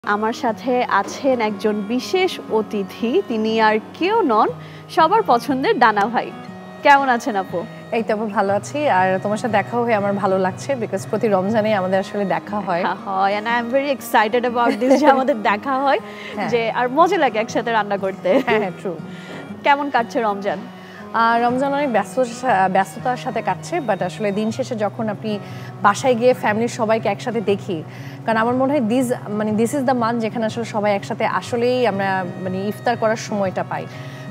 আমার সাথে আছেন একজন বিশেষ অতিথি, তিনি আর কেউ নন, সবার পছন্দের ডানা ভাই। কেমন আছেন আপু? এই তো ভালো আছি, আর তোমার সাথে দেখা হয়ে আমার ভালো লাগছে, বিকজ প্রতি রমজানে আমাদের আসলে দেখা হয় and I am very excited about this যে আমাদের দেখা হয়, যে আর মজা লাগে একসাথে রান্না করতে। হ্যাঁ ট্রু। কেমন কাটছে রমজান? রমজান অনেক ব্যস্ততার সাথে কাটছে, বাট আসলে দিন শেষে যখন আপনি বাসায় গিয়ে ফ্যামিলির সবাইকে একসাথে দেখি, কারণ আমার মনে হয় দিস ইজ দ্য মান্থ যেখানে আসলে সবাই একসাথে আসলেই আমরা ইফতার করার সময়টা পাই।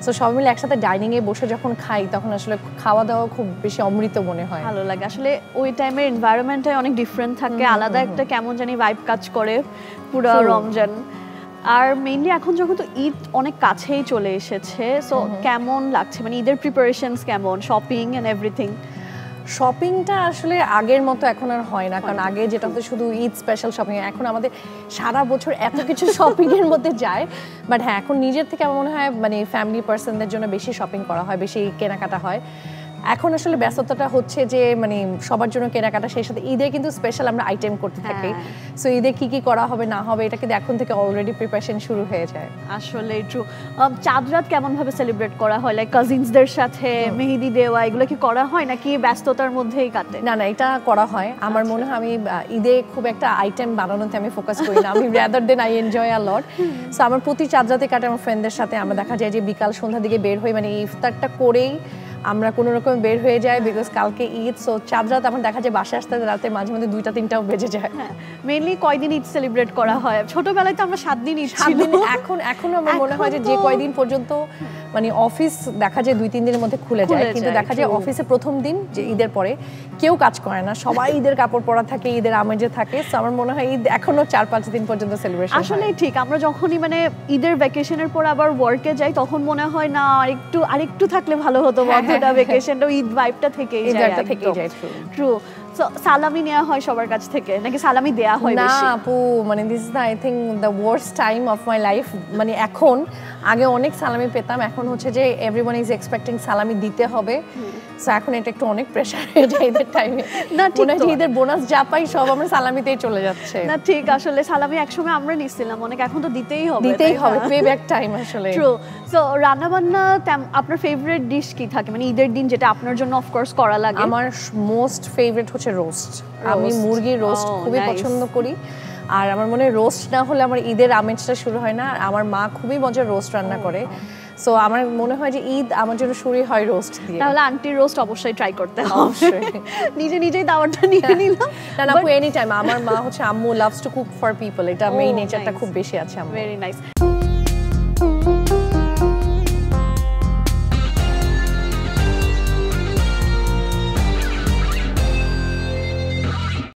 সো সবাই মিলে একসাথে ডাইনিংয়ে বসে যখন খাই, তখন আসলে খাওয়া দাওয়া খুব বেশি অমৃত মনে হয়, ভালো লাগে। আসলে ওই টাইমের এনভায়রনমেন্টটাই অনেক ডিফারেন্ট থাকে, আলাদা একটা কেমন জানি ভাইব কাজ করে পুরো রমজান। আর মেইনলি এখন যখন তো ঈদ অনেক কাছেই চলে এসেছে, সো কেমন লাগছে, ঈদের প্রিপারেশনস কেমন, শপিং এন্ড এভরিথিং? শপিংটা আসলে আগের মতো এখন আর হয় না, কারণ আগে যেটা হতো শুধু ঈদ স্পেশাল শপিং, এখন আমাদের সারা বছর এত কিছু শপিং এর মধ্যে যায়। বাট হ্যাঁ, এখন নিজের থেকে আমার মনে হয় ফ্যামিলি পার্সনদের জন্য বেশি শপিং করা হয়, বেশি কেনাকাটা হয়। এখন আসলে ব্যস্ততাটা হচ্ছে যে সবার জন্য কেনাকাটা, সেই সাথে ঈদে কিন্তু স্পেশাল আমরা আইটেম করতে থাকি। সো ঈদে কি কি করা হবে না হবে, এটা কিন্তু এখন থেকে অলরেডি প্রিপারেশন শুরু হয়ে যায়। আসলে ট্রু। চাঁদ রাত কেমন ভাবে সেলিব্রেট করা হয়, লাইক কাজিনসদের সাথে মেহেদি দেওয়া, এগুলো কি করা হয় নাকি ব্যস্ততার মধ্যেই কাটে? না, এটা করা হয়। আমার মনে হয় আমি ঈদে খুব একটা আইটেম বানানোতে আমি ফোকাস করি না, আমি rather than I enjoy a lot. So আমার প্রতি চাঁদ রাতে কাটে আমার ফ্রেন্ডদের সাথে। আমরা দেখা যায় যে বিকাল সন্ধ্যার দিকে বের হই, ইফতারটা করেই আমরা কোনো রকম বের হয়ে যাই, বিকজ কালকে ঈদ। সো চাঁদ রাত আমার দেখা যায় বাসায় আসতে রাতে মাঝে মধ্যে 2টা-3টাও বেজে যায়। মেইনলি কয়দিন ঈদ সেলিব্রেট করা হয়? ছোটবেলায় তো আমরা 7 দিন ঈদ ছিল, এখন আমার মনে হয় যে কয়দিন পর্যন্ত অফিস দেখা যায় 2-3 দিনের মধ্যে খুলে যায়, কিন্তু দেখা যায় অফিসে প্রথম দিন যে ঈদের পরে কেউ কাজ করে না, সবাই ঈদের কাপড় পরা থাকে, ঈদের আমেজে থাকে। সো আমার মনে হয় ঈদ এখনো 4-5 দিন পর্যন্ত সেলিব্রেশন। আসলে ঠিক, আমরা যখনই ঈদের ভ্যাকেশনের পর আবার ওয়ার্কে যাই, তখন মনে হয় না আরেকটু থাকলে ভালো হতো, বন্ধটা ভ্যাকেশনটা ঈদ ভাইবটা থেকেই যায়। ট্রু। সো সালামি নেওয়া হয় সবার কাছ থেকে নাকি সালামি দেয়া হয় বেশি? না আপু, this is I think the worst time of my life. এখন আগে অনেক সালামি পেতাম, এখন হচ্ছে যে এভরিওয়ান ইজ এক্সপেক্টিং সালামি দিতে হবে। সো এখন এটা একটু অনেক প্রেশার হয়ে যায় ঈদের টাইমে। না ঠিক, ঈদের বোনাস যা পাই সব আমরা সালামিতেই চলে যাচ্ছে। না ঠিক, আসলে সালামি একসময় আমরা নিছিলাম অনেক, এখন তো দিতেই হবে, পে ব্যাক টাইম আসলে। ট্রু। সো রান্না বান্না আপনার ফেভারিট ডিশ কি থাকে, ঈদের দিন যেটা আপনার জন্য অফকোর্স করা লাগে? আমার মোস্ট ফেভারিট হচ্ছে রোস্ট। আমি মুরগির রোস্ট খুবই পছন্দ করি, আর আমার মনে হয় রোস্ট না হলে আমার ঈদের আমেজটা শুরু হয় না। আমার মা খুবই মজার রোস্ট রান্না করে, সো আমার মনে হয় যে ঈদ আমার জন্য শুরু হয় রোস্ট দিয়ে। তাহলে আন্টির রোস্ট অবশ্যই ট্রাই করতে হবে। নিজেই দাওয়াতটা নিয়ে নিলাম। না আপু, এনি টাইম। আমার মা হচ্ছে আম্মু loves to cook for people, এটা মেইন নেচারটা খুব বেশি আছে আমার। Very nice.